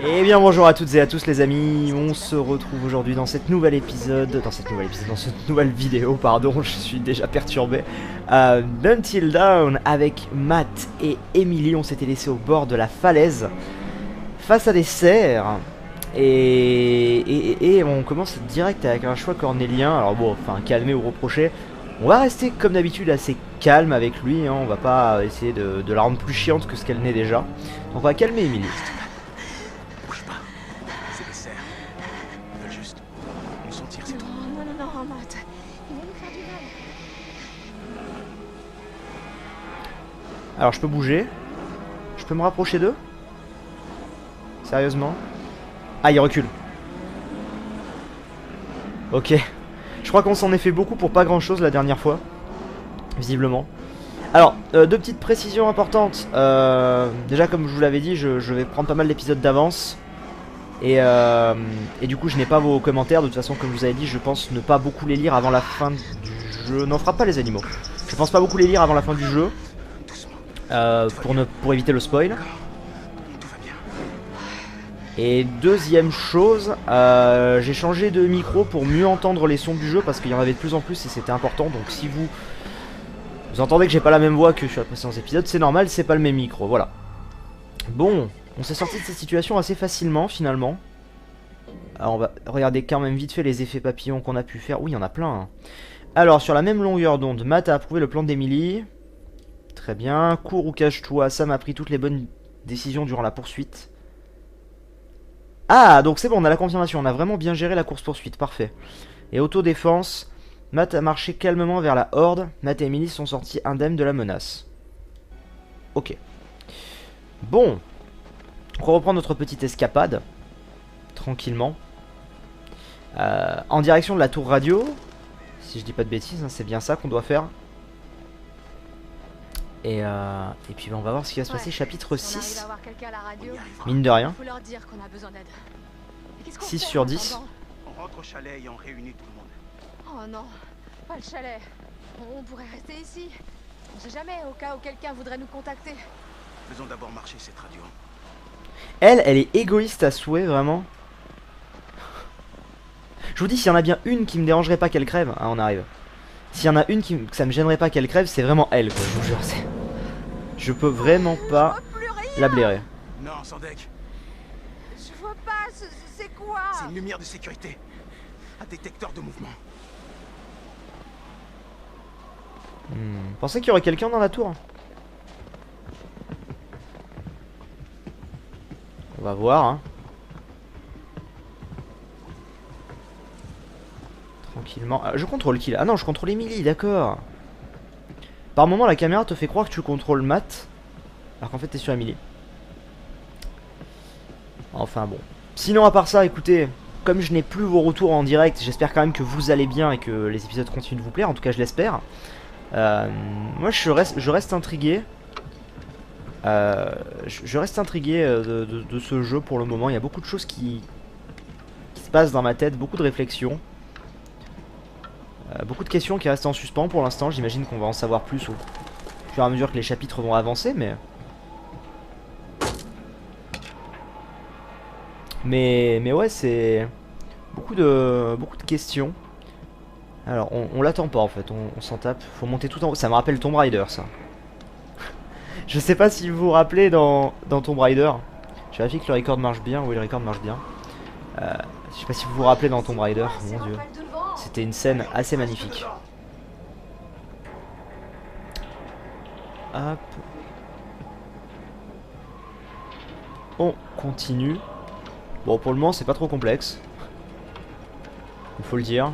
Et bien bonjour à toutes et à tous les amis, on se retrouve aujourd'hui dans cette nouvelle épisode, dans cette nouvelle vidéo, pardon, je suis déjà perturbé, d'Until Dawn avec Matt et Emily. On s'était laissé au bord de la falaise, face à des cerfs, et on commence direct avec un choix cornélien. Alors bon, enfin calmer ou reprocher, on va rester comme d'habitude assez calme avec lui, hein. On va pas essayer de la rendre plus chiante que ce qu'elle n'est déjà, donc on va calmer Emily. Bouge pas. C'est des cerfs. Ils veulent juste nous sentir, c'est tout. Non, Matt. Il va nous faire du mal. Alors je peux bouger, je peux me rapprocher d'eux. Sérieusement? Ah, il recule. Ok. Je crois qu'on s'en est fait beaucoup pour pas grand chose la dernière fois. Visiblement. Alors, deux petites précisions importantes. Déjà, comme je vous l'avais dit, je vais prendre pas mal d'épisodes d'avance. Et du coup, je n'ai pas vos commentaires. De toute façon, comme je vous avais dit, je pense ne pas beaucoup les lire avant la fin du jeu. Non, frappe pas les animaux. Je pense pas beaucoup les lire avant la fin du jeu. Pour éviter le spoil. Tout va bien. Et deuxième chose, j'ai changé de micro pour mieux entendre les sons du jeu parce qu'il y en avait de plus en plus et c'était important. Donc si vous entendez que j'ai pas la même voix que sur les précédents épisodes, c'est normal, c'est pas le même micro, voilà. Bon, on s'est sorti de cette situation assez facilement finalement. Alors on va regarder quand même vite fait les effets papillons qu'on a pu faire. Oui, il y en a plein, hein. Alors sur la même longueur d'onde, Matt a approuvé le plan d'Emily. Très bien. Cours ou cache-toi, Sam a pris toutes les bonnes décisions durant la poursuite. Ah, donc c'est bon, on a la confirmation, on a vraiment bien géré la course-poursuite, parfait. Et autodéfense, Matt a marché calmement vers la horde, Matt et Emily sont sortis indemnes de la menace. Ok. Bon, on reprend notre petite escapade, tranquillement. En direction de la tour radio, si je dis pas de bêtises, hein, c'est bien ça qu'on doit faire. Et puis on va voir ce qui va se passer, chapitre 6. Mine de rien. 6 sur 10. On rentre au chalet et on réunit tout le monde. Oh non, pas le chalet. On pourrait rester ici. On sait jamais, au cas où quelqu'un voudrait nous contacter. Faisons d'abord marcher cette radio. Elle est égoïste à souhait, vraiment. Je vous dis, s'il y en a bien une qui me dérangerait pas qu'elle crève, hein, on arrive. S'il y en a une que ça me gênerait pas qu'elle crève, c'est vraiment elle, quoi, je vous jure. Je peux vraiment pas la blairer. Non, Sandek, Je vois pas, c'est quoi? c'est une lumière de sécurité. Un détecteur de mouvement. Pensez qu'il y aurait quelqu'un dans la tour? On va voir, hein. Tranquillement. Je contrôle qui là? Ah non, je contrôle Emily, d'accord. Par moment, la caméra te fait croire que tu contrôles Matt, alors qu'en fait, t'es sur Emily. Enfin bon. Sinon, à part ça, écoutez, comme je n'ai plus vos retours en direct, j'espère quand même que vous allez bien et que les épisodes continuent de vous plaire. En tout cas, je l'espère. Moi, je reste intrigué. Je reste intrigué de ce jeu pour le moment. Il y a beaucoup de choses qui se passent dans ma tête, beaucoup de réflexions. Beaucoup de questions qui restent en suspens pour l'instant. J'imagine qu'on va en savoir plus au fur et à mesure que les chapitres vont avancer, mais ouais, c'est beaucoup de questions. Alors, on l'attend pas en fait, on s'en tape. Faut monter tout en haut. Ça me rappelle Tomb Raider, ça. Je sais pas si vous vous rappelez dans Tomb Raider. Je vérifie que le record marche bien. Oui, le record marche bien. Je sais pas si vous vous rappelez dans Tomb Raider. Mon dieu. C'était une scène assez magnifique. Hop. On continue. Bon, pour le moment, c'est pas trop complexe. Il faut le dire.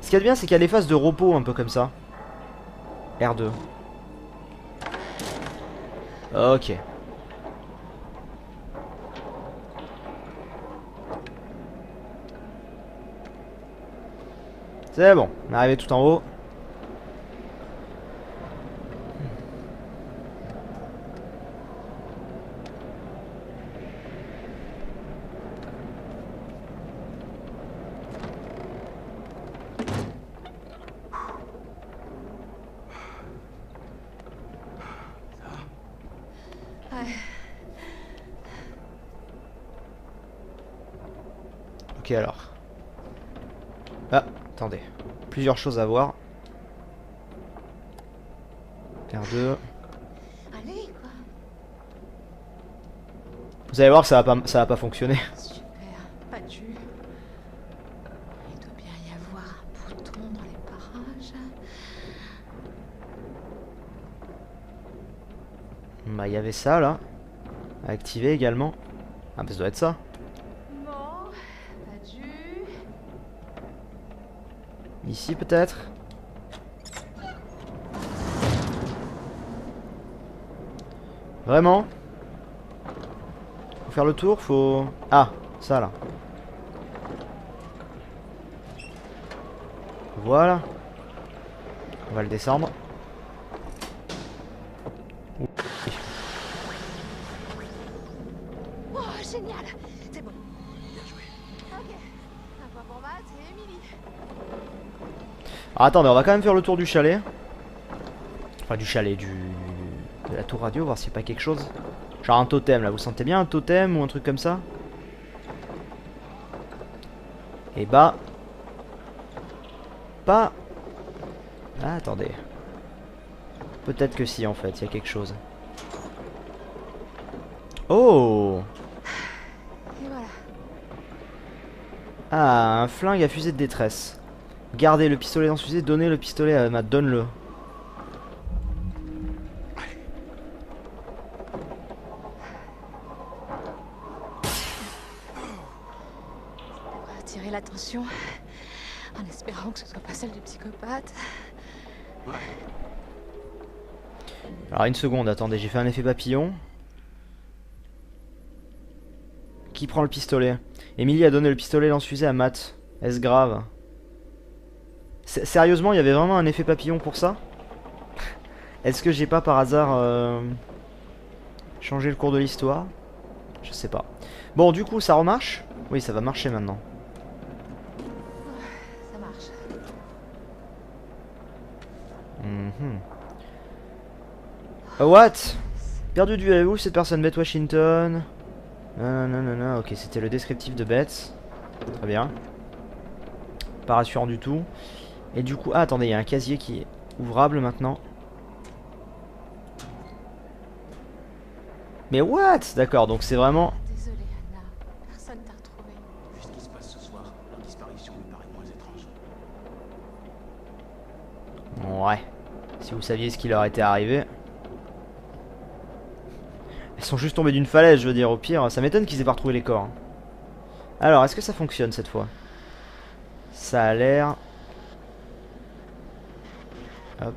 Ce qu'il y a de bien, c'est qu'il y a des phases de repos un peu comme ça. R2. Ok. C'est bon, on est arrivé tout en haut. Ouais. Ok alors. Ah, attendez. Plusieurs choses à voir. R2. Allez, quoi. Vous allez voir que ça va pas fonctionner. Super, pas de jus. Il doit bien y avoir un bouton dans les parages. Bah il y avait ça là. À activer également. Ah bah ça doit être ça. Non, pas de jus. Ici peut-être. Vraiment? Faut faire le tour, faut... Ah, ça là. Voilà. On va le descendre. Ouh. Oh, génial. C'est bon. Ok. Un point pour Matt et Emily. Alors attendez, on va quand même faire le tour du chalet. Enfin du chalet, de la tour radio, voir s'il n'y a pas quelque chose. Genre un totem là, vous sentez bien un totem ou un truc comme ça? Et bah... Pas... Ah attendez. Peut-être que si en fait, il y a quelque chose. Oh! Et voilà. Ah, un flingue à fusée de détresse. Gardez le pistolet dans ce fusée, donnez le pistolet à Matt, donne-le. On va attirer l'attention. En espérant que ce soit pas celle du psychopathe. Alors une seconde, attendez, j'ai fait un effet papillon. Qui prend le pistolet? Emily a donné le pistolet lance-fusée à Matt. Est-ce grave? Sérieusement, il y avait vraiment un effet papillon pour ça? Est-ce que j'ai pas par hasard changé le cours de l'histoire? Je sais pas. Bon, du coup, ça remarche? Oui, ça va marcher maintenant. Ça marche. What? Perdu de vue avec vous, cette personne, Beth Washington. Non, non, non, non, ok, c'était le descriptif de Beth. Très bien. Pas rassurant du tout. Et du coup, ah, attendez, il y a un casier qui est ouvrable maintenant. Mais what? D'accord, donc c'est vraiment... Désolée, Anna. Personne t'a retrouvée. Vu ce qui se passe ce soir, leur disparition me paraît moins étrange. Ouais. Si vous saviez ce qui leur était arrivé. Elles sont juste tombées d'une falaise, je veux dire, au pire. Ça m'étonne qu'ils aient pas retrouvé les corps. Alors, est-ce que ça fonctionne cette fois? Ça a l'air... Hop.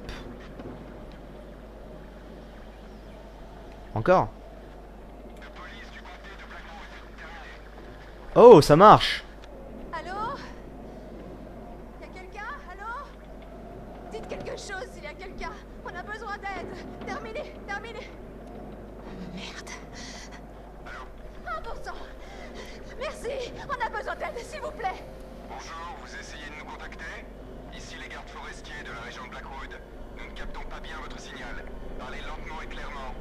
Encore? Oh, ça marche! Allô? Y a quelqu'un? Allô? Dites quelque chose s'il y a quelqu'un. On a besoin d'aide. Terminé, terminé. Merde. 1%. Merci. On a besoin d'aide, s'il vous plaît. Bonjour, vous essayez de nous contacter? Ici les gardes forestiers de la région de Blackwood. Nous ne captons pas bien votre signal. Parlez lentement et clairement.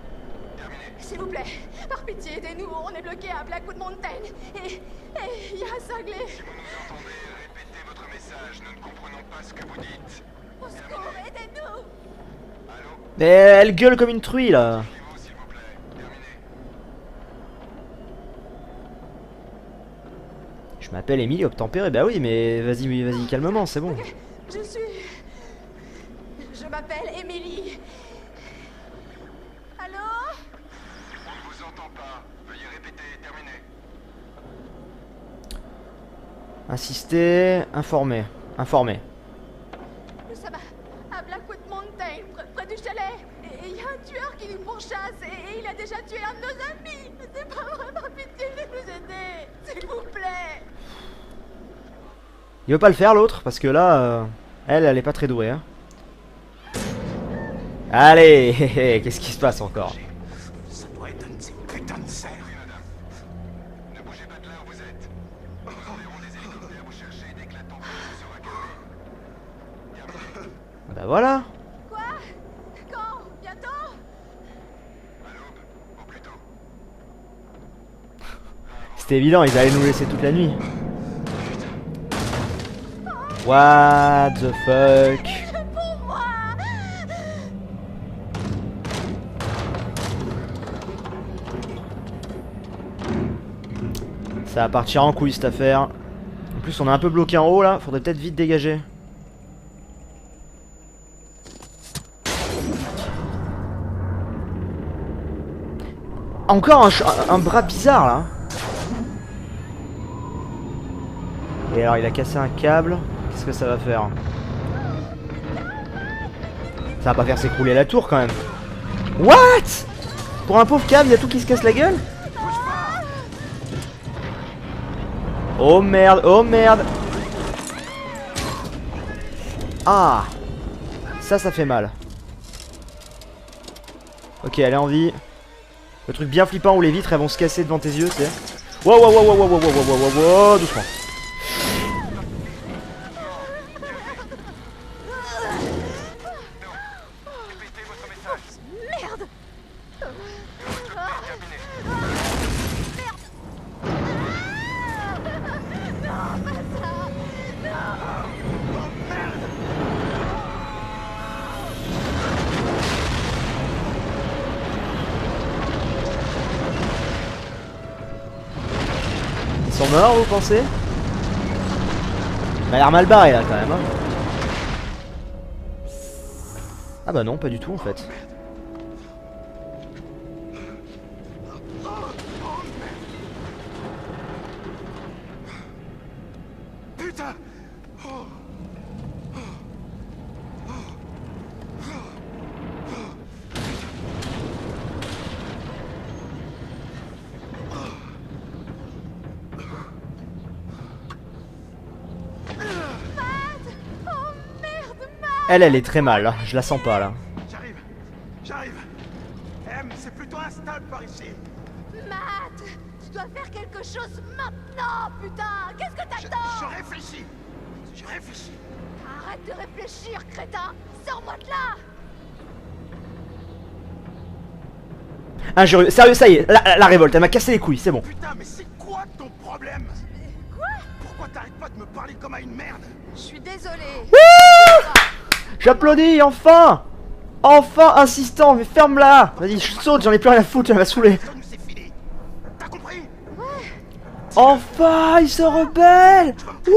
Terminé. S'il vous plaît, par pitié, aidez-nous. On est bloqué à Blackwood Mountain. Et il y a un cinglé. Si vous nous entendez, répétez votre message. Nous ne comprenons pas ce que vous dites. Au secours, aidez-nous. Allô? Mais elle gueule comme une truie là! Suivez-vous, s'il vous plaît. Terminé. Je m'appelle Emily Obtempéré, bah oui, mais vas-y, vas-y, calmement, c'est bon. Ok, je m'appelle Emily. Allô? On ne vous entend pas. Veuillez répéter. Terminé. Insister, informer, informer. Nous sommes à Blackwood Mountain, près du chalet. Et il y a un tueur qui nous pourchasse. Et il a déjà tué un de nos amis. C'est pas vrai, par pitié de nous aider. S'il vous plaît. Il veut pas le faire l'autre, parce que là, elle est pas très douée. Hein. Allez, qu'est-ce qui se passe encore? Ça doit être un de ces putains de cerfs. Oui, madame. Ne bougez pas de là où vous êtes. Nous enverrons des hélicoptères vous chercher dès que la tempête se sera calmée. Terminé. Bah voilà. Quoi? Quand? Bientôt? À l'aube, au plus tôt. C'était évident, ils allaient nous laisser toute la nuit. What the fuck? Pour moi. Ça va partir en couille cette affaire. En plus on est un peu bloqué en haut là, faudrait peut-être vite dégager. Encore un bras bizarre là. Et alors il a cassé un câble. Qu'est-ce que ça va faire? Ça va pas faire s'écrouler la tour quand même. What? Pour un pauvre câble, il y a tout qui se casse la gueule? Oh merde, oh merde. Ah. Ça fait mal. Ok, elle est en vie. Le truc bien flippant où les vitres elles vont se casser devant tes yeux, c'est. Wow, wow, wow, wow, wow, wow, wow, wow, wow, wow, doucement. Répétez votre message. Merde. Non, pas ça. Ils sont morts, vous pensez? Il a l'air mal barré là quand même. Hein. Ah bah non, pas du tout en fait. Putain! Elle est très mal, là. Je la sens pas là. J'arrive. M, c'est plutôt instable par ici. Matt, tu dois faire quelque chose maintenant, putain. Qu'est-ce que Je t'attends? réfléchis. Je réfléchis. Arrête de réfléchir, crétin. Sors-moi de là. Injurieux, sérieux, ça y est, la révolte, elle m'a cassé les couilles, c'est bon. Putain, mais c'est quoi ton problème? Quoi? Pourquoi t'arrêtes pas de me parler comme à une merde? Je suis désolée. J'applaudis, enfin! Enfin, insistant, mais ferme-la! Vas-y, je saute, j'en ai plus rien à foutre, elle m'a saoulé. Ça nous c'est fini. T'as compris? Enfin, il se rebelle! Ouais,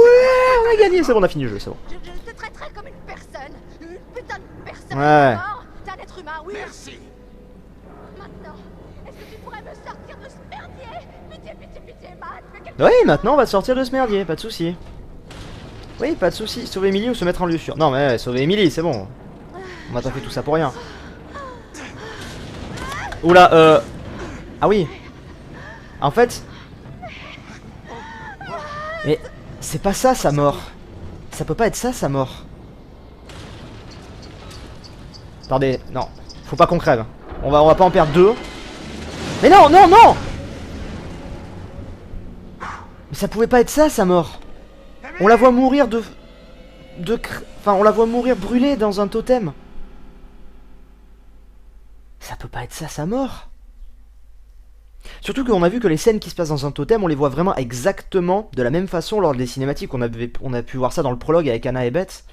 on a gagné, c'est bon, on a fini le jeu, c'est bon. Je te traiterai comme une personne. Une putain de personne. Ouais. d'accord? T'es un être humain, oui. Merci. Maintenant, est-ce que tu pourrais me sortir de ce merdier? Pitié, pitié, pitié, Matt. Fais quelque Oui, maintenant on va sortir de ce merdier, pas de soucis. Oui, pas de soucis. Sauver Emily ou se mettre en lieu sûr. Non, mais sauver Emily, c'est bon. On a pas fait tout ça pour rien. Oula, ah oui. En fait. Mais c'est pas ça sa mort. Ça peut pas être ça sa mort. Attendez, non. Faut pas qu'on crève. On va pas en perdre deux. Mais non, non, non. Mais ça pouvait pas être ça sa mort. On la voit mourir enfin, on la voit mourir brûlée dans un totem. Ça peut pas être ça sa mort. Surtout qu'on a vu que les scènes qui se passent dans un totem, on les voit vraiment exactement de la même façon lors des cinématiques. On a pu voir ça dans le prologue avec Anna et Beth.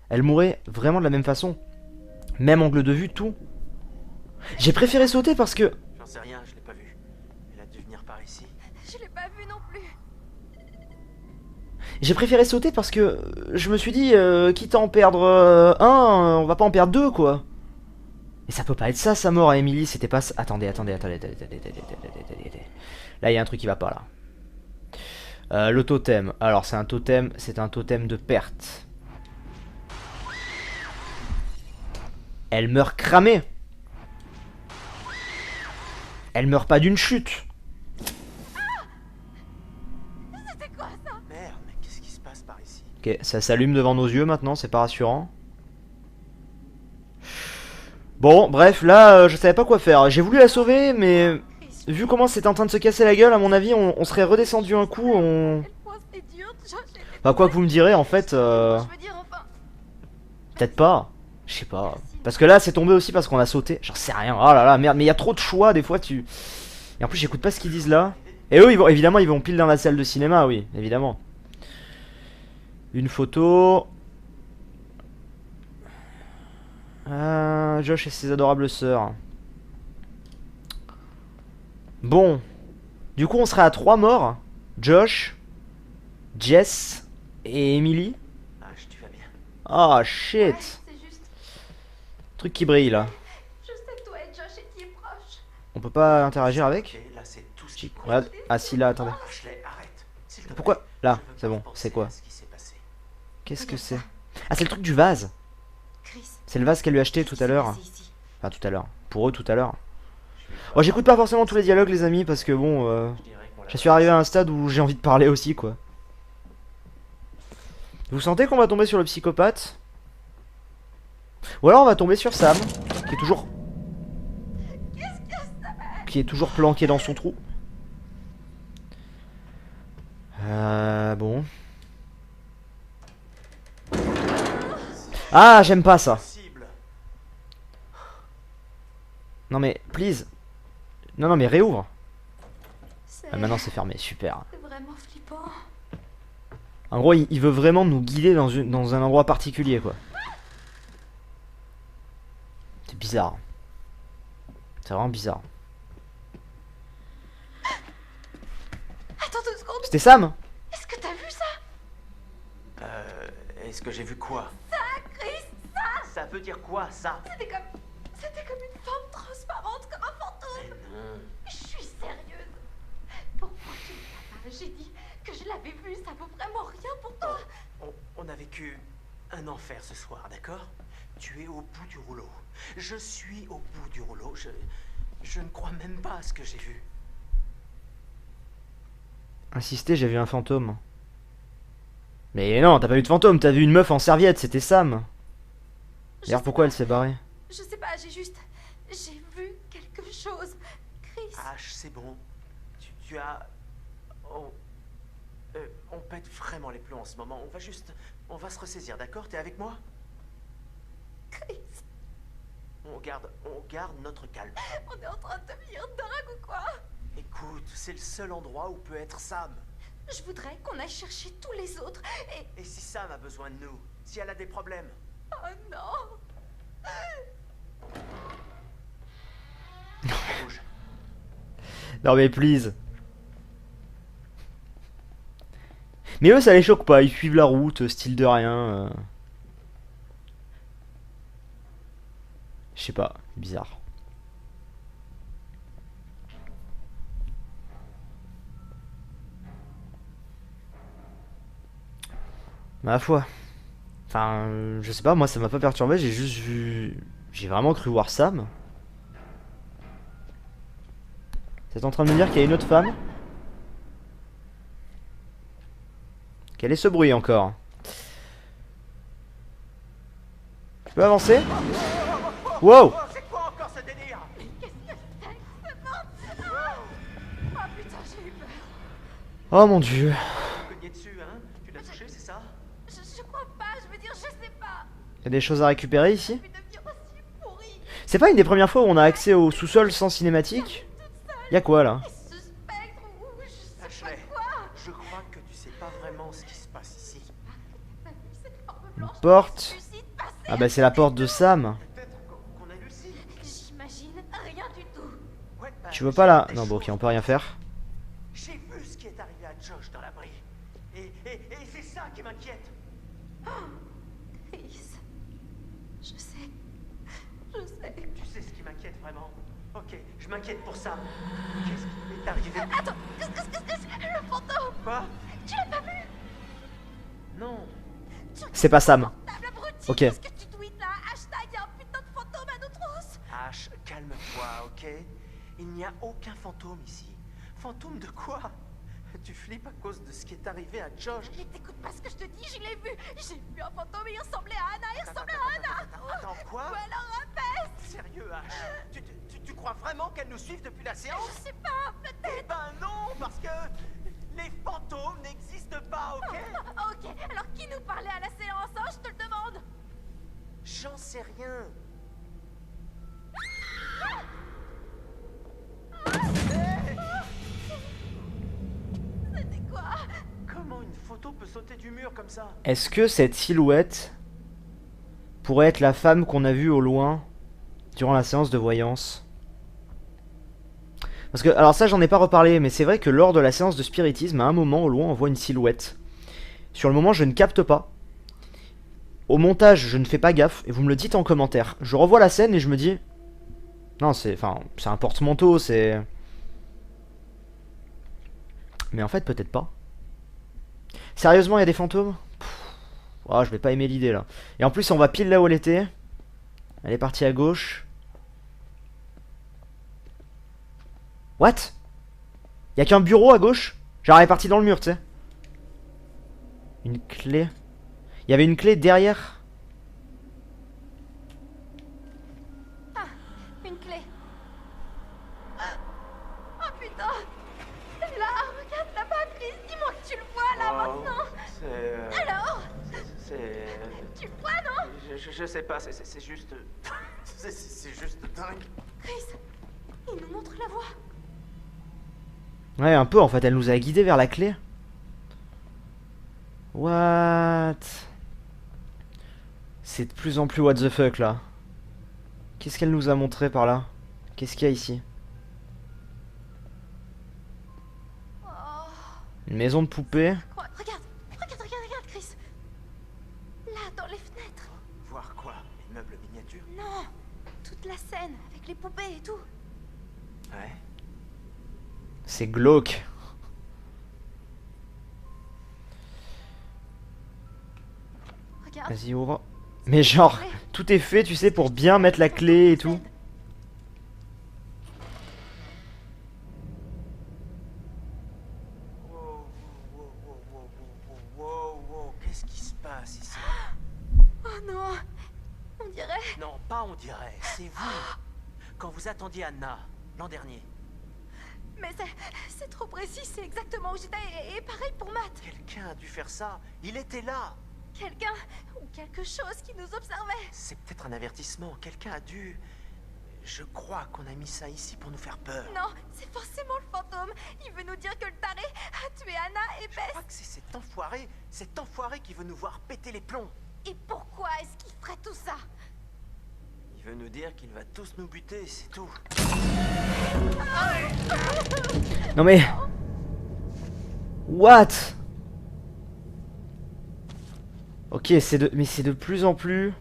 Elle mourait vraiment de la même façon. Même angle de vue, tout. J'ai préféré sauter parce que... J'en sais rien, je l'ai pas vu. Elle a dû venir par ici. Je l'ai pas vu non plus. J'ai préféré sauter parce que je me suis dit, quitte à en perdre un, on va pas en perdre deux, quoi. Et ça peut pas être ça, sa mort à Emily, c'était pas... Attendez. Là, il y a un truc qui va pas, là. Le totem. Alors, c'est un totem de perte. Elle meurt cramée. Elle meurt pas d'une chute. C'était quoi ça? Merde, mais qu'est-ce qui se passe par ici? Ok, ça s'allume devant nos yeux maintenant, c'est pas rassurant. Bon, bref, là, je savais pas quoi faire. J'ai voulu la sauver, mais vu comment c'était en train de se casser la gueule, à mon avis, on serait redescendu un coup, on... C'est dur, Enfin, quoi que vous me direz, en fait, Je veux dire, enfin... peut-être pas. Je sais pas. Parce que là, c'est tombé aussi parce qu'on a sauté. J'en sais rien. Oh là là, merde, mais il y a trop de choix, des fois, tu... Et en plus, j'écoute pas ce qu'ils disent là. Et eux, évidemment, ils vont pile dans la salle de cinéma, oui, évidemment. Une photo. Josh et ses adorables sœurs. Bon. Du coup, on serait à 3 morts. Josh, Jess et Emily. Ash, tu vas bien? Ah, shit. Ouais, c'est juste. Truc qui brille, là. Je sais que toi et Josh étiez proches. On peut pas interagir avec? Ok, là c'est tout ce qui compte. Regarde. Ah, si, là, attendez. Ashley, arrête. S'il te Pourquoi? plaît, Là, je veux c'est pas bon. repenser C'est quoi? à ce qui s'est passé. Qu'est-ce que c'est? Ah, c'est le truc du vase. Chris, C'est le vase qu'elle lui a acheté tout à l'heure. c'est ici. Enfin, tout à l'heure. Pour eux, tout à l'heure. Bon, j'écoute pas forcément tous les dialogues, les amis, parce que bon, Je dirais qu'on l'a je suis arrivé à un stade où j'ai envie de parler aussi, quoi. Vous sentez qu'on va tomber sur le psychopathe? Ou alors on va tomber sur Sam, qui est toujours planqué dans son trou. Bon. Ah, j'aime pas ça. possible. Non mais, please. Non, mais réouvre. C'est Ah, maintenant c'est fermé, super. vraiment flippant. En gros, il veut vraiment nous guider dans un endroit particulier, quoi. C'est bizarre. C'est vraiment bizarre. Attends 2 secondes. C'était Sam? Est-ce que t'as vu ça? Est-ce que j'ai vu quoi? Chris, Ça veut dire quoi, ça? c'était comme une forme transparente, comme un fantôme. Non. Je suis sérieuse. Pourquoi tu ne l'as pas? J'ai dit que je l'avais vu. Ça vaut vraiment rien pour toi. On a vécu un enfer ce soir, d'accord? Tu es au bout du rouleau. Je suis au bout du rouleau. Je ne crois même pas à ce que j'ai vu. Insisté, j'ai vu un fantôme. Mais non, t'as pas vu de fantôme, t'as vu une meuf en serviette, c'était Sam. D'ailleurs, pourquoi elle s'est barrée? Je sais pas, j'ai vu quelque chose. Chris. Ash, c'est bon. Tu as... on pète vraiment les plombs en ce moment. On va se ressaisir, d'accord? T'es avec moi? Chris. On garde notre calme. On est en train de devenir dingue ou quoi? Écoute, c'est le seul endroit où peut être Sam. Je voudrais qu'on aille chercher tous les autres et... Et si Sam a besoin de nous? Si elle a des problèmes? Oh non. Rouge. Non mais please. Mais eux ça les choque pas, ils suivent la route, style de rien. Je sais pas, bizarre. Ma foi. Enfin, je sais pas, moi ça m'a pas perturbé, j'ai juste vu... J'ai vraiment cru voir Sam. T'es en train de me dire qu'il y a une autre femme? Quel est ce bruit encore? Je peux avancer? Wow! Oh, c'est quoi encore ce délire? Oh putain, j'ai eu peur. Oh mon dieu. Cogné dessus, hein? Tu l'as touché, c'est ça? Je crois pas, je veux dire, je sais pas. Il y a des choses à récupérer ici? Je vais devenir aussi pourrie. C'est pas une des premières fois où on a accès au sous-sol sans cinématique? Y'a quoi là? Ce spectre ou je sais Ashley, pas quoi. je crois que tu sais pas vraiment ce qui se passe ici. T'as vu cette forme blanche Porte. qui se suicide passer? Ah bah c'est la porte de Sam. Peut-être qu'on a Lucie. J'imagine rien du tout. Ouais, bah, Tu veux pas là? des Non bon ok choses. on peut rien faire. J'ai vu ce qui est arrivé à Josh dans l'abri. Et c'est ça qui m'inquiète. Chris, je sais. Je sais. Tu sais ce qui m'inquiète vraiment? Ok, je m'inquiète pour ça. Qu'est-ce qui m'est arrivé? Attends, le fantôme. Quoi? Tu l'as pas vu? Non. C'est pas Sam. Table abruti. Ok. Qu'est-ce que tu tweets là? Hashtag y a un putain de fantôme à nos trousses. Ash, calme-toi, ok? Il n'y a aucun fantôme ici. Fantôme de quoi? Tu flippes à cause de ce qui est arrivé à Josh. Mais t'écoutes pas ce que je te dis, je l'ai vu. J'ai vu un fantôme et il ressemblait à Anna, il ressemblait à Anna. Attends, quoi? Ou alors un Sérieux, Ash? Tu crois vraiment qu'elle nous suive depuis la séance? Je sais pas, Eh peut-être. ben non, parce que les fantômes n'existent pas, ok? Ok, alors qui nous parlait à la séance, hein, je te le demande. J'en sais rien. mur comme ça? Est-ce que cette silhouette pourrait être la femme qu'on a vue au loin durant la séance de voyance? Parce que, alors ça j'en ai pas reparlé, mais c'est vrai que lors de la séance de spiritisme, à un moment au loin on voit une silhouette. Sur le moment je ne capte pas. Au montage je ne fais pas gaffe, et vous me le dites en commentaire. Je revois la scène et je me dis... Non c'est... Enfin, c'est un porte-manteau, c'est... Mais en fait peut-être pas. Sérieusement il y a des fantômes? Oh, je vais pas aimer l'idée là. Et en plus on va pile là où elle était. Elle est partie à gauche. What? Y'a qu'un bureau à gauche? Genre elle est partie dans le mur, tu sais. Une clé. Il y avait une clé derrière. Ah, une clé. Oh putain. C'est là, regarde là-bas, Chris. Dis-moi que tu le vois là maintenant. C'est... Alors, C'est... tu le vois, non? Je sais pas, c'est juste... c'est juste dingue. Chris, il nous montre la voie. Ouais, un peu en fait, elle nous a guidés vers la clé. What? C'est de plus en plus what the fuck là. Qu'est-ce qu'elle nous a montré par là? Qu'est-ce qu'il y a ici? Oh, Une maison de poupée. regarde, Chris. Là, dans les fenêtres. Voir quoi? Les meubles miniatures? Non, toute la scène avec les poupées et tout. Ouais. C'est glauque. Regarde. Vas-y, ouvre. Mais genre, tout est fait, tu sais, pour bien mettre la clé et tout. Wow, wow. Qu'est-ce qui se passe ici? Oh non, on dirait... Non, pas on dirait, c'est vous. Quand vous attendiez Anna, l'an dernier. Mais c'est trop précis, c'est exactement où j'étais. Et pareil pour Matt. Quelqu'un a dû faire ça. Il était là. Quelqu'un ou quelque chose qui nous observait. C'est peut-être un avertissement. Quelqu'un a dû... Je crois qu'on a mis ça ici pour nous faire peur. Non, c'est forcément le fantôme. Il veut nous dire que le taré a tué Anna et Je Bess. crois que c'est cet enfoiré qui veut nous voir péter les plombs. Et pourquoi est-ce qu'il ferait tout ça? Il veut nous dire qu'il va tous nous buter, c'est tout. Non mais... What? Ok, mais c'est de plus en plus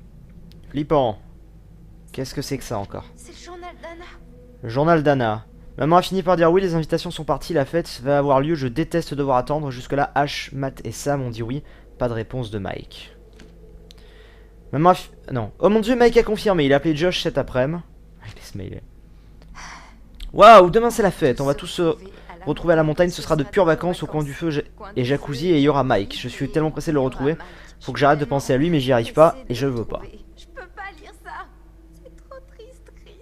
flippant. Qu'est-ce que c'est que ça encore? C'est le journal d'Anna. Le journal d'Anna. Maman a fini par dire oui, les invitations sont parties, la fête va avoir lieu, je déteste devoir attendre. Jusque-là, Ash, Matt et Sam ont dit oui. Pas de réponse de Mike. Maman a non. Oh mon dieu, Mike a confirmé, il a appelé Josh cet après-midi. Avec les smileys. Waouh, demain c'est la fête, on va tous se retrouver à la montagne, ce sera de pures vacances au coin du feu et jacuzzi et il y aura Mike. Je suis tellement pressé de le retrouver. Faut que j'arrête de penser à lui mais j'y arrive pas et je veux pas. Je peux pas lire ça. C'est trop triste, Chris.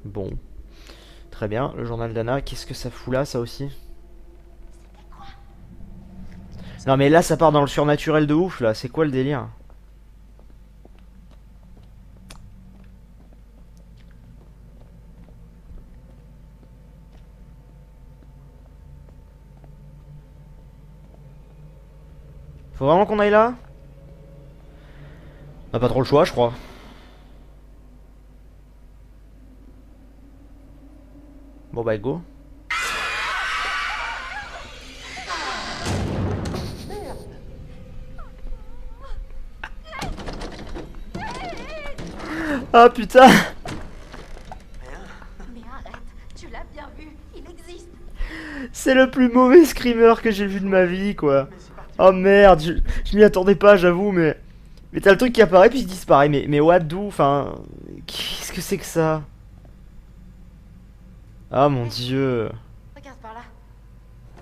Bon. Très bien, le journal d'Anna, qu'est-ce que ça fout là, ça aussi? Non mais là ça part dans le surnaturel de ouf là, c'est quoi le délire? Faut vraiment qu'on aille là? On a pas trop le choix je crois. Bon bah go. Ah putain. Mais arrête, tu l'as bien vu, il existe. C'est le plus mauvais screamer que j'ai vu de ma vie quoi. Oh merde, je m'y attendais pas j'avoue mais... Mais t'as le truc qui apparaît puis il disparaît mais what d'où? Enfin... Qu'est-ce que c'est que ça? Ah mon dieu. Regarde par là.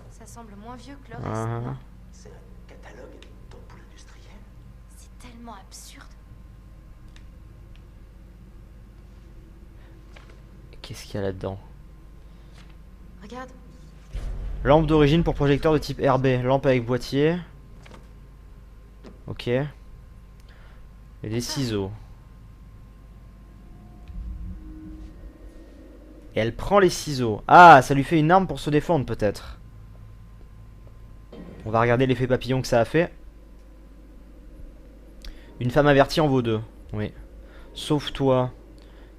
Ça semble moins vieux que le reste. Ah. non? C'est un catalogue d'ampoules industrielles. C'est tellement absurde. Qu'est-ce qu'il y a là-dedans? Regarde. Lampe d'origine pour projecteur de type RB. Lampe avec boîtier. Ok. Et des ciseaux. Et elle prend les ciseaux. Ah, ça lui fait une arme pour se défendre peut-être. On va regarder l'effet papillon que ça a fait. Une femme avertie en vaut deux. Oui. Sauve-toi.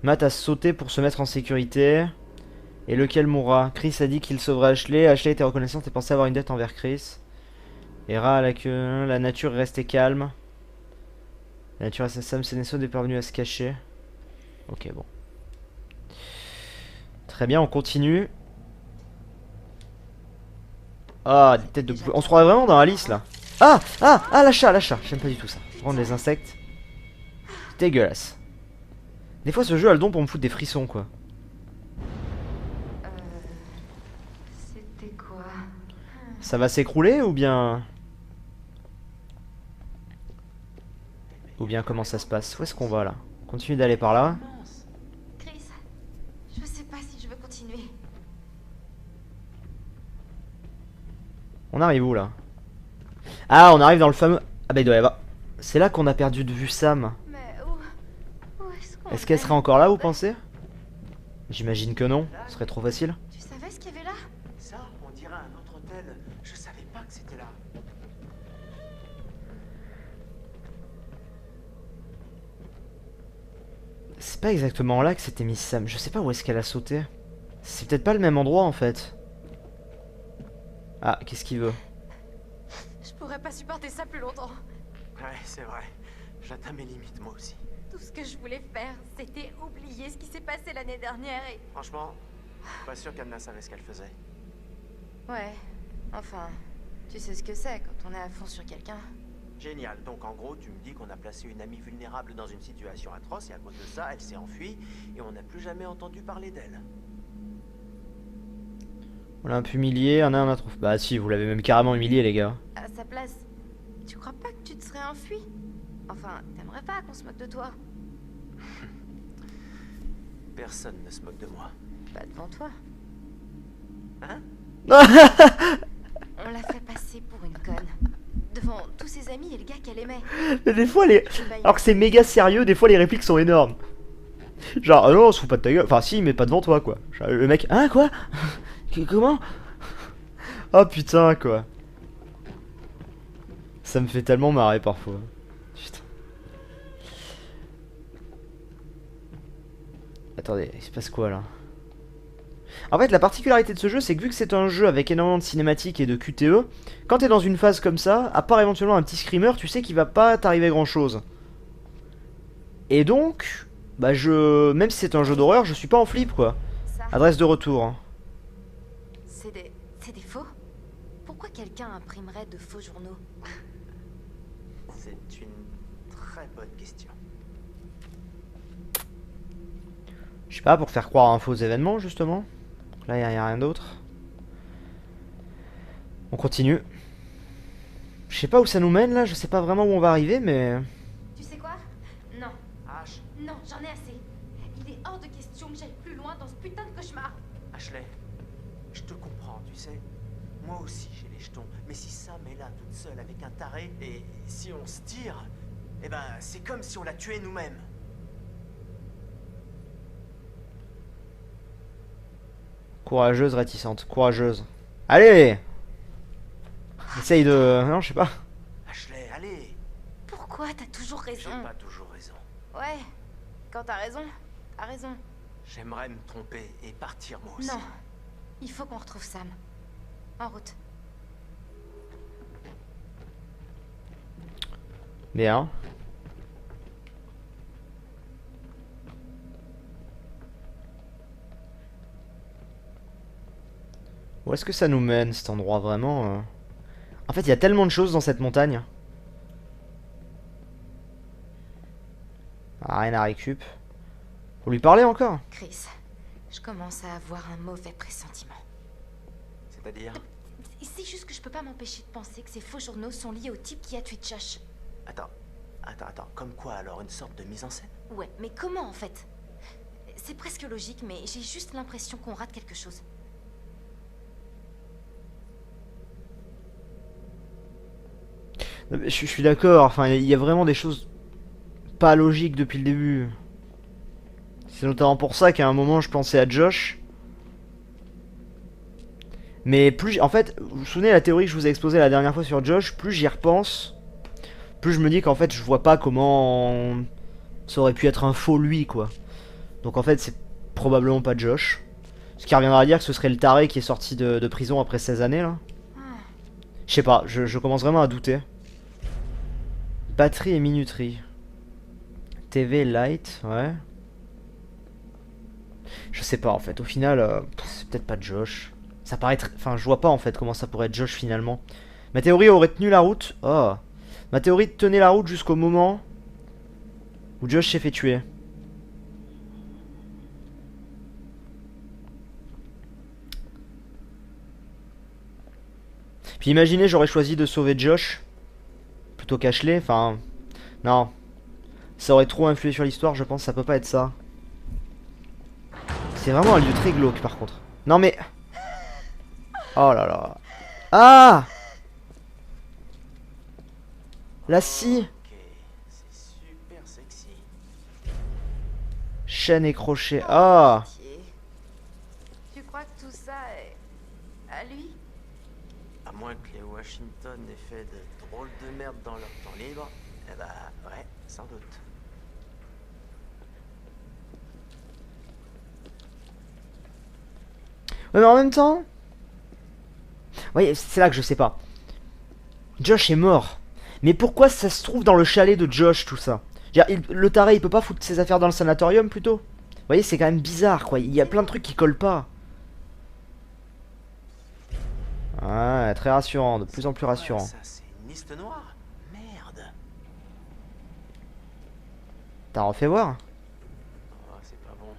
Matt a sauté pour se mettre en sécurité. Et lequel mourra? Chris a dit qu'il sauverait Ashley. Ashley était reconnaissante et pensait avoir une dette envers Chris. Hera a la queue. La nature est restée calme. La nature est Sam Seneso est parvenu à se cacher. Ok, bon. Très bien, on continue. Ah, des têtes de poule. On se croirait vraiment dans Alice là. Ah, l'achat. J'aime pas du tout ça. Prendre les insectes. Dégueulasse. Des fois, ce jeu a le don pour me foutre des frissons, quoi. C'était quoi? Ça va s'écrouler ou bien... Ou bien comment ça se passe? Où est-ce qu'on va là? On continue d'aller par là. Chris, je sais pas si je veux continuer. On arrive où là? Ah, on arrive dans le fameux... Ah bah il doit y avoir... C'est là qu'on a perdu de vue Sam. Mais où est-ce qu'on Est-ce qu'elle serait encore là, vous pensez? J'imagine que non, ce serait trop facile. Tu savais ce qu'il y avait là? Ça, on dirait un autre hôtel. Je savais pas que c'était là. C'est pas exactement là que s'était mis Sam. Je sais pas où est-ce qu'elle a sauté. C'est peut-être pas le même endroit en fait. Ah, qu'est-ce qu'il veut? Je pourrais pas supporter ça plus longtemps. Ouais, c'est vrai. J'atteins mes limites, moi aussi. Tout ce que je voulais faire, c'était oublier ce qui s'est passé l'année dernière et... Franchement, pas sûr qu'Anna savait ce qu'elle faisait. Ouais, enfin, tu sais ce que c'est quand on est à fond sur quelqu'un. Génial. Donc en gros, tu me dis qu'on a placé une amie vulnérable dans une situation atroce et à cause de ça, elle s'est enfuie et on n'a plus jamais entendu parler d'elle. On l'a un peu humilié, on a trop... Bah si, vous l'avez même carrément humilié les gars. À sa place, tu crois pas que tu te serais enfui? Enfin, t'aimerais pas qu'on se moque de toi? Personne ne se moque de moi. Pas devant toi. Hein? On l'a fait passer pour une conne. Devant tous ses amis et le gars qu'elle aimait. Mais des fois les... Alors que c'est méga sérieux, des fois les répliques sont énormes. Genre, ah non, on se fout pas de ta gueule. Enfin si, mais pas devant toi quoi. Genre, le mec, hein quoi? Comment? Oh putain quoi. Ça me fait tellement marrer parfois. Putain. Attendez, il se passe quoi là? En fait, la particularité de ce jeu, c'est que vu que c'est un jeu avec énormément de cinématiques et de QTE, quand t'es dans une phase comme ça, à part éventuellement un petit screamer, tu sais qu'il va pas t'arriver grand chose. Et donc, bah même si c'est un jeu d'horreur, je suis pas en flip quoi. Ça, Adresse de retour. c'est des faux? Pourquoi quelqu'un imprimerait de faux journaux? C'est une très bonne question. Je sais pas, pour faire croire à un faux événement justement. Là, il n'y a rien d'autre. On continue. Je sais pas où ça nous mène là, je sais pas vraiment où on va arriver, mais... Tu sais quoi? Non, Ash, non, j'en ai assez. Il est hors de question que j'aille plus loin dans ce putain de cauchemar. Ashley, je te comprends, tu sais. Moi aussi j'ai les jetons, mais si Sam est là toute seule avec un taré, et si on se tire, eh ben c'est comme si on la tuait nous-mêmes. Courageuse, réticente. Courageuse. Allez! Essaye de... Non, je sais pas. Ashley, allez! Pourquoi t'as toujours J'ai raison? pas toujours raison. Ouais, quand t'as raison, t'as raison. J'aimerais me tromper et partir moi aussi. Non, il faut qu'on retrouve Sam. En route. Bien. Où est-ce que ça nous mène cet endroit vraiment En fait, il y a tellement de choses dans cette montagne. Ah, rien à récup. Faut lui parler encore. Chris, je commence à avoir un mauvais pressentiment. C'est-à-dire? C'est juste que je peux pas m'empêcher de penser que ces faux journaux sont liés au type qui a tué Josh. Attends. Comme quoi alors? Une sorte de mise en scène? Ouais, mais comment en fait? C'est presque logique, mais j'ai juste l'impression qu'on rate quelque chose. Je suis d'accord, enfin, il y a vraiment des choses pas logiques depuis le début. C'est notamment pour ça qu'à un moment je pensais à Josh. Mais plus, en fait, vous vous souvenez la théorie que je vous ai exposée la dernière fois sur Josh, plus j'y repense, plus je me dis qu'en fait je vois pas comment ça aurait pu être un faux lui quoi. Donc en fait c'est probablement pas Josh. Ce qui reviendra à dire que ce serait le taré qui est sorti de prison après 16 années là. Je sais pas, je commence vraiment à douter. Batterie et minuterie. TV light, ouais. Je sais pas en fait, au final, c'est peut-être pas Josh. Ça paraît enfin, je vois pas en fait comment ça pourrait être Josh finalement. Ma théorie aurait tenu la route. Oh. Ma théorie tenait la route jusqu'au moment où Josh s'est fait tuer. Puis imaginez, j'aurais choisi de sauver Josh plutôt qu'Ashley. Enfin, non. Ça aurait trop influé sur l'histoire, je pense. Ça peut pas être ça. C'est vraiment un lieu très glauque par contre. Non mais... Oh là là. Ah! La scie. Ok, c'est super sexy. Chaîne et crochet. Ah! Tu crois que tout ça est à lui? À moins que les Washington aient fait de drôles de merde dans leur temps libre. Eh bah ouais, sans doute. Ouais, mais en même temps... Ouais, c'est là que je sais pas. Josh est mort. Mais pourquoi ça se trouve dans le chalet de Josh, tout ça? Le taré, il peut pas foutre ses affaires dans le sanatorium, plutôt? Vous voyez, c'est quand même bizarre, quoi. Il y a plein de trucs qui collent pas. Ouais, très rassurant, de plus en plus rassurant. Ça, c'est une liste noire. Merde. T'as refait voir? Oh, c'est pas bon.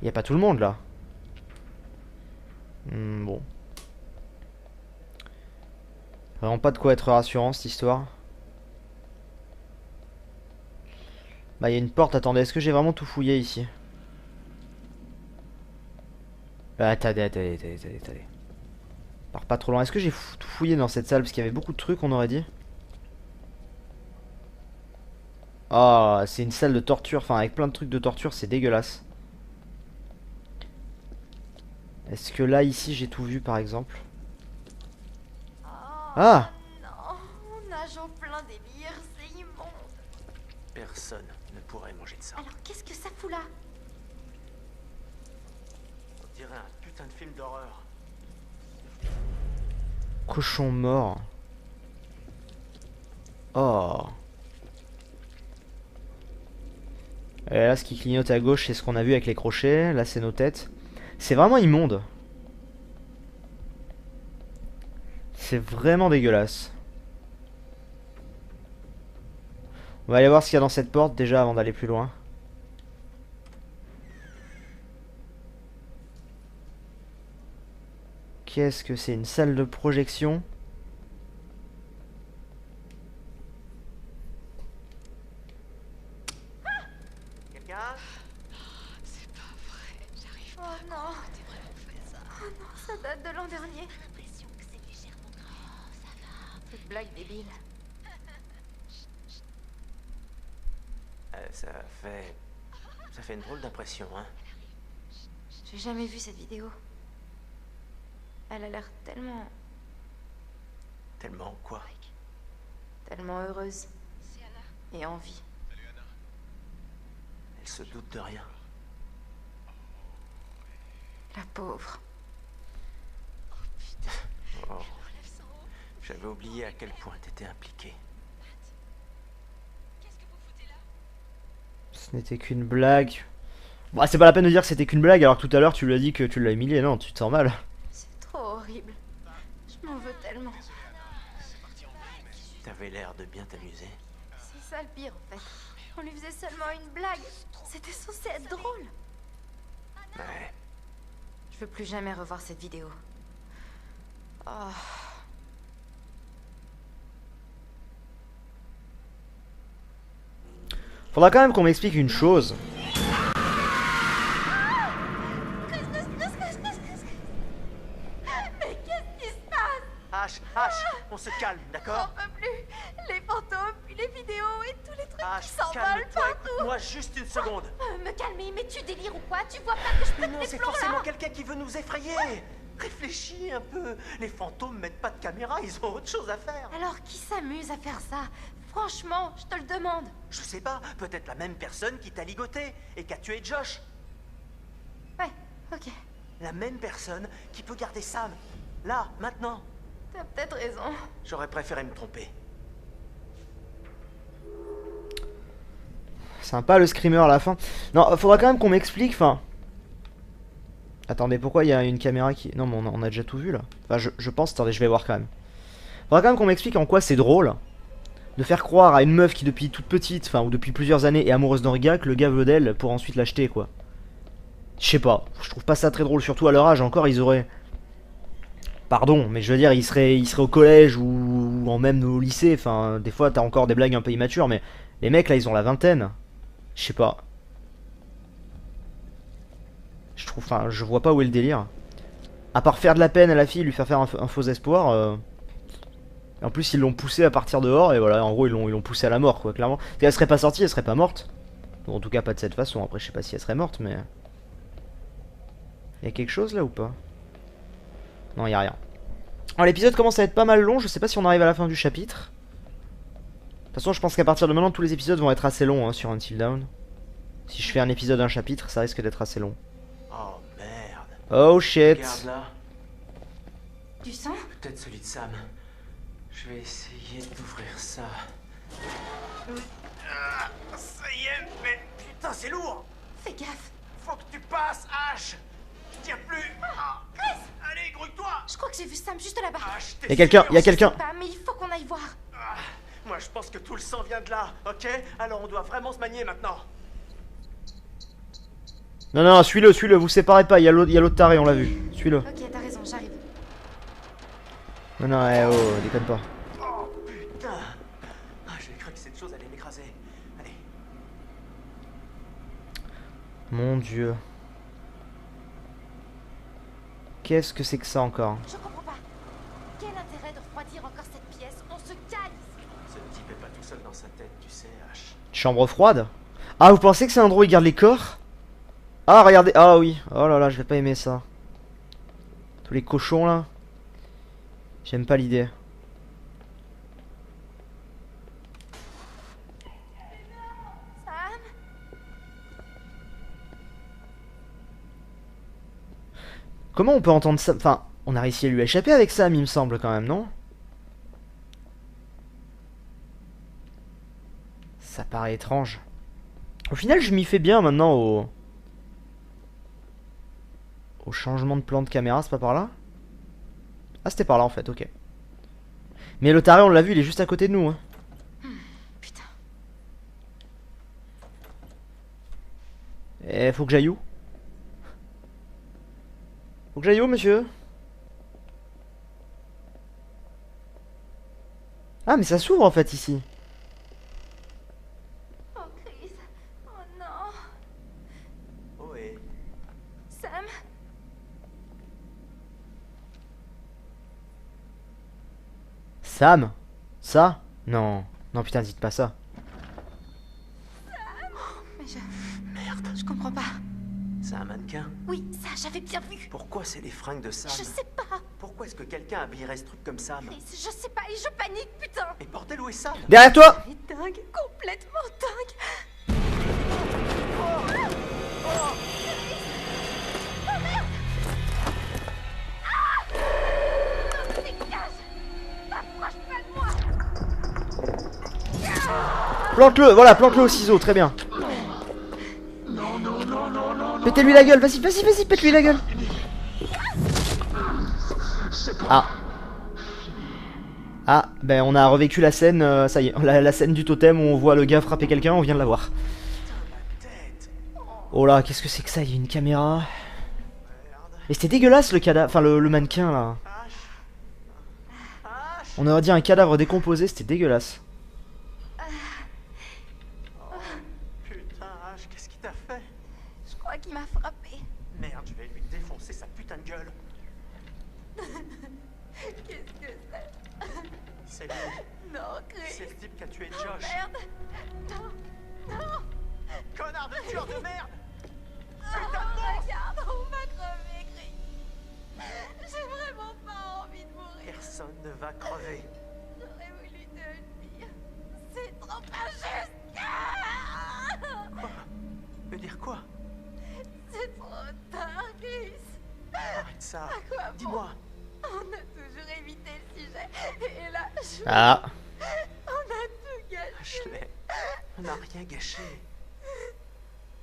Y a pas tout le monde, là. Bon. Vraiment pas de quoi être rassurant, cette histoire. Bah, y a une porte. Attendez, est-ce que j'ai vraiment tout fouillé, ici? Attendez. Pars pas trop loin. Est-ce que j'ai tout fouillé dans cette salle? Parce qu'il y avait beaucoup de trucs, on aurait dit. Ah, c'est une salle de torture. Enfin, avec plein de trucs de torture, c'est dégueulasse. Est-ce que là, ici, j'ai tout vu, par exemple? Ah! Non, nage en plein délire, c'est immonde. Personne ne pourrait manger de ça. Alors qu'est-ce que ça fout là? On dirait un putain de film d'horreur. Cochon mort. Oh. Et là, ce qui clignote à gauche, c'est ce qu'on a vu avec les crochets. Là, c'est nos têtes. C'est vraiment immonde. C'est vraiment dégueulasse. On va aller voir ce qu'il y a dans cette porte déjà avant d'aller plus loin. Qu'est-ce que c'est? Une salle de projection? Quelqu'un? Oh non. Oh non, ça date de l'an dernier. Cette blague débile. Ça fait une drôle d'impression, hein. J'ai jamais vu cette vidéo. Elle a l'air tellement... Tellement quoi? tellement heureuse. Et en vie. Elle se doute de rien. La pauvre. Oh. J'avais oublié à quel point t'étais impliqué. Ce n'était qu'une blague. Bah, c'est pas la peine de dire que c'était qu'une blague alors que tout à l'heure tu lui as dit que tu l'as humilié. Non, tu te sens mal. C'est trop horrible. Je m'en veux tellement. T'avais l'air de bien t'amuser. C'est ça le pire en fait. On lui faisait seulement une blague. C'était censé être drôle. Ouais. Je veux plus jamais revoir cette vidéo. Oh. Faudra quand même qu'on m'explique une chose. Mais qu'est-ce qui se passe? H, on se calme, J'en d'accord? peux plus. Les fantômes, puis les vidéos et tous les trucs H, qui s'en calme-toi, écoute-moi juste une seconde. Me calmer, mais tu délires ou quoi? Tu vois pas que je Mais pète non, les c'est plombs forcément là? quelqu'un qui veut nous effrayer. Réfléchis un peu. Les fantômes mettent pas de caméra, ils ont autre chose à faire. Alors qui s'amuse à faire ça? Franchement, je te le demande. Je sais pas, peut-être la même personne qui t'a ligoté et qui a tué Josh. Ouais, ok. La même personne qui peut garder Sam. Là, maintenant. T'as peut-être raison. J'aurais préféré me tromper. Sympa le screamer à la fin. Non, faudra quand même qu'on m'explique, enfin... Attendez, pourquoi il y a une caméra qui... Non, mais on a déjà tout vu, là. Enfin, je pense... Attendez, je vais voir quand même. Faudra quand même qu'on m'explique en quoi c'est drôle de faire croire à une meuf qui, depuis toute petite, enfin, ou depuis plusieurs années, est amoureuse d'un gars, que le gars veut d'elle pour ensuite l'acheter, quoi. Je sais pas. Je trouve pas ça très drôle, surtout à leur âge. Encore, ils auraient... Pardon, mais je veux dire, ils seraient au collège ou en même au lycée. Enfin, des fois, t'as encore des blagues un peu immatures, mais les mecs, là, ils ont la vingtaine. Je sais pas. Je trouve, enfin, je vois pas où est le délire. À part faire de la peine à la fille, lui faire un faux espoir. En plus, ils l'ont poussé à partir dehors et voilà, en gros, ils l'ont poussé à la mort, quoi, clairement. Si elle serait pas sortie, elle serait pas morte. Bon, en tout cas, pas de cette façon. Après, je sais pas si elle serait morte, mais... Y a quelque chose là ou pas? Non, y a rien. Alors, l'épisode commence à être pas mal long. Je sais pas si on arrive à la fin du chapitre. De toute façon, je pense qu'à partir de maintenant, tous les épisodes vont être assez longs hein, sur Until Dawn. Si je fais un épisode d'un chapitre, ça risque d'être assez long. Oh merde. Oh shit. Regarde là. Du sang? Peut-être celui de Sam. Je vais essayer d'ouvrir ça. Ah, ça y est, mais putain, c'est lourd. Fais gaffe. Faut que tu passes, Ash. Tiens plus. Ah, allez, grouille-toi. Je crois que j'ai vu Sam juste là-bas. Ash, t'es Y'a quelqu'un, sûr? y'a quelqu'un. Pas, mais il faut qu'on aille voir. Ah, moi, je pense que tout le sang vient de là, ok? Alors, on doit vraiment se manier maintenant. Non, non, suis-le, vous séparez pas. Y'a l'autre taré, on l'a vu. Suis-le. Ok, t'as raison, j'arrive. Non, non, oh, déconne pas. Oh putain. Ah, j'ai cru que cette chose allait m'écraser. Allez. Mon dieu. Qu'est-ce que c'est que ça encore? Je comprends pas. Quel intérêt de refroidir encore cette pièce? On se cale ici. Ce type est pas tout seul dans sa tête, tu sais, Ash. Chambre froide? Ah, vous pensez que c'est un endroit où il garde les corps? Ah, regardez. Ah oui. Oh là là, je vais pas aimer ça. Tous les cochons là. J'aime pas l'idée. Sam? Comment on peut entendre ça? Enfin, on a réussi à lui échapper avec Sam, il me semble quand même, non? Ça paraît étrange. Au final, je m'y fais bien maintenant au changement de plan de caméra, c'est pas par là? Ah, c'était par là en fait, ok. Mais le taré, on l'a vu, il est juste à côté de nous. Hein. Putain. Et faut que j'aille où? Faut que j'aille où, monsieur? Ah, mais ça s'ouvre en fait ici. Oh, Chris. Oh non. Oh et... Sam? Sam? Ça? Non. Non, putain, dites pas ça. Mais Merde, je comprends pas. c'est un mannequin. Oui, ça, j'avais bien vu. Pourquoi c'est les fringues de Sam? Je sais pas. Pourquoi est-ce que quelqu'un habillerait ce truc comme Sam? Chris, je sais pas et je panique, putain. Et bordel, où est Sam? Derrière toi! Elle est dingue, complètement dingue. Plante-le, voilà, plante-le au ciseau, très bien. Pétez-lui la gueule, vas-y, pète-lui la gueule. Ah. Ah, ben on a revécu la scène, ça y est, la scène du totem où on voit le gars frapper quelqu'un, on vient de la voir. Tête. Oh là, qu'est-ce que c'est que ça? Il y a une caméra. Mais c'était dégueulasse le cadavre, enfin le mannequin là. Ash. Ash. On aurait dit un cadavre décomposé, c'était dégueulasse. Putain, Ash, qu'est-ce qu'il t'a fait? Je crois qu'il m'a frappé. Merde, je vais lui défoncer sa putain de gueule. Qu'est-ce que c'est? C'est lui. Non, Chris. C'est le type qui a tué Oh, Josh. merde. Non. connard de tueur de merde! Regarde, on va crever, Chris. J'ai vraiment pas envie de mourir. Personne ne va crever. J'aurais voulu te le dire. C'est trop injuste. Quoi? Veut dire quoi? C'est trop tard, Chris. Arrête ça. À quoi bon? Dis-moi. On a toujours évité le sujet. Et là, Ah. on a tout gâché. Ashley, on n'a rien gâché.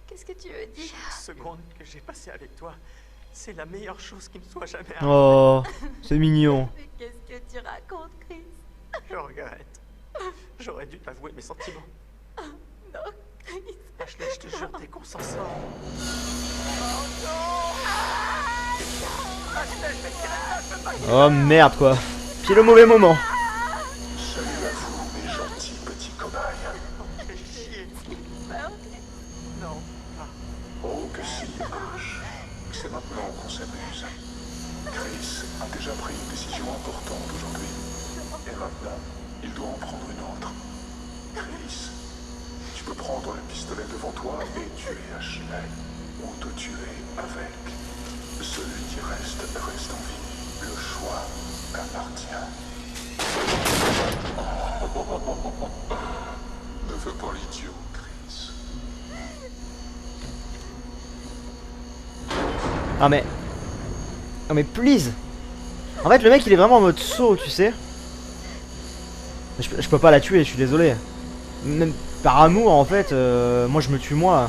Qu'est-ce que tu veux dire? Chaque seconde que j'ai passée avec toi, c'est la meilleure chose qui me soit jamais arrivée. Oh, c'est mignon. Mais qu'est-ce que tu racontes, Chris? Je regrette. J'aurais dû t'avouer mes sentiments. Non, Chris. Ashley, je te jure, dès qu'on s'en sort. Oh merde quoi. Pile au mauvais moment. Salut à vous, mes gentils petits cobayes. Fais chier. Peur. Non, pas. Oh que si, Ash. C'est maintenant qu'on s'amuse. Chris a déjà pris une décision importante aujourd'hui. Et maintenant, il doit en prendre une autre. Chris, tu peux prendre le pistolet devant toi et tuer Ashley. Ou te tuer avec. Celui qui reste en vie. Le choix t'appartient. Ne fais pas l'idiot, Chris. Ah mais... Ah mais please. En fait le mec il est vraiment en mode saut tu sais. Je peux pas la tuer, je suis désolé. Même par amour en fait, moi je me tue moi.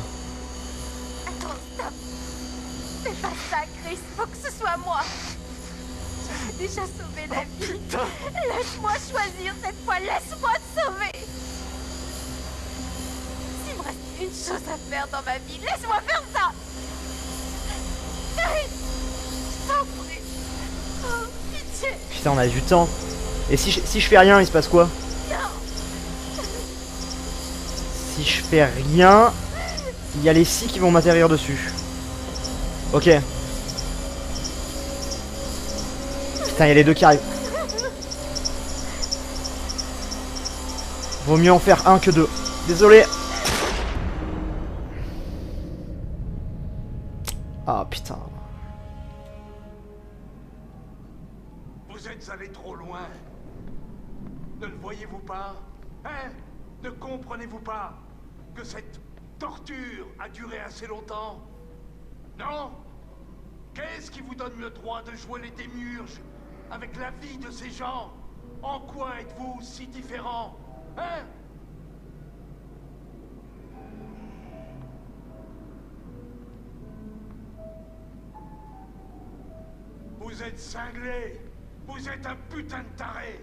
Attends, stop. Fais pas ça, Chris. Faut que ce soit moi. J'ai déjà sauvé la vie. Putain. Laisse-moi choisir cette fois. Laisse-moi te sauver. S'il me reste une chose à faire dans ma vie, laisse-moi faire ça. Chris, je t'en prie. Oh, pitié. Putain on a du temps. Et si je fais rien il se passe quoi? Si je fais rien, il y a les scies qui vont m'atterrir dessus. Ok. Putain, il y a les deux qui arrivent. Vaut mieux en faire un que deux. Désolé. Ah putain. Vous êtes allé trop loin. Ne le voyez-vous pas? Hein? Ne comprenez-vous pas que cette torture a duré assez longtemps? Non? Qu'est-ce qui vous donne le droit de jouer les démiurges avec la vie de ces gens? En quoi êtes-vous si différents? Hein? Vous êtes cinglé. Vous êtes un putain de taré.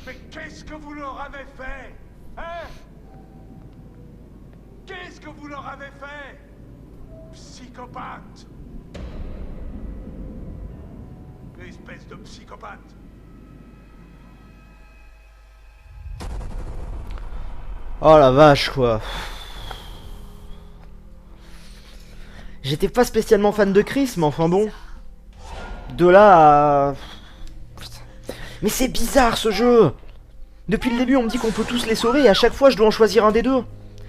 Mais qu'est-ce que vous leur avez fait? Hein? Qu'est-ce que vous leur avez fait? Psychopathe. Espèce de psychopathe. Oh la vache quoi. J'étais pas spécialement fan de Chris mais enfin bon. De là à... Putain. Mais c'est bizarre ce jeu. Depuis le début on me dit qu'on peut tous les sauver et à chaque fois je dois en choisir un des deux.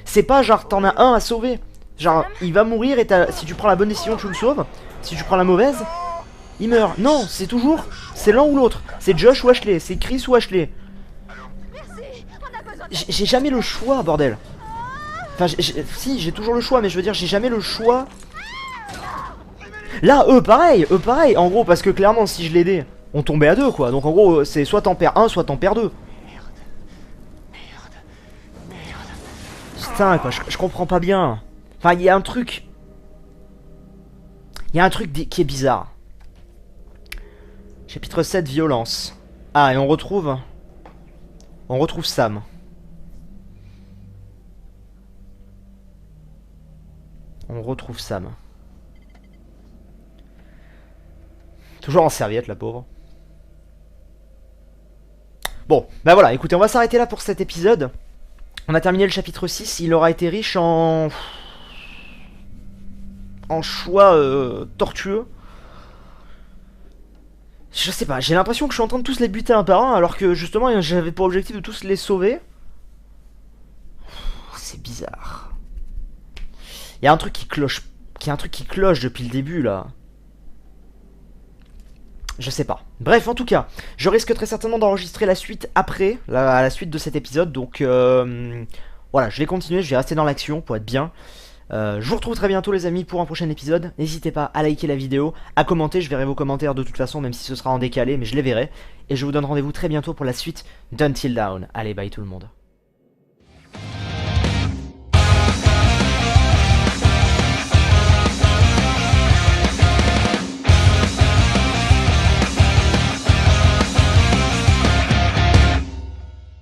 C'est pas genre t'en as un à sauver. Genre il va mourir et si tu prends la bonne décision tu le sauves. Si tu prends la mauvaise, il meurt. Non, c'est toujours, c'est l'un ou l'autre. C'est Josh ou Ashley, c'est Chris ou Ashley. Merci. On a besoin de... J'ai jamais le choix bordel. Enfin si j'ai toujours le choix mais je veux dire j'ai jamais le choix. Là eux pareil. En gros parce que clairement si je l'aidais on tombait à deux quoi. Donc en gros c'est soit t'en perds un soit t'en perds deux. Putain quoi je comprends pas bien. Enfin il y a un truc. Il y a un truc qui est bizarre. Chapitre 7 violence. Ah et on retrouve Sam. On retrouve Sam. Toujours en serviette la pauvre. Bon, bah voilà, écoutez, on va s'arrêter là pour cet épisode. On a terminé le chapitre 6, il aura été riche en choix tortueux. Je sais pas, j'ai l'impression que je suis en train de tous les buter un par un alors que justement j'avais pour objectif de tous les sauver. c'est bizarre. Il y a un truc qui cloche. Il y a un truc qui cloche depuis le début là. Je sais pas. Bref, en tout cas, je risque très certainement d'enregistrer la suite après, à la suite de cet épisode. Donc voilà, je vais continuer, je vais rester dans l'action pour être bien. Je vous retrouve très bientôt les amis pour un prochain épisode. N'hésitez pas à liker la vidéo, à commenter, je verrai vos commentaires de toute façon, même si ce sera en décalé, mais je les verrai. Et je vous donne rendez-vous très bientôt pour la suite d'Until Dawn. Allez, bye tout le monde.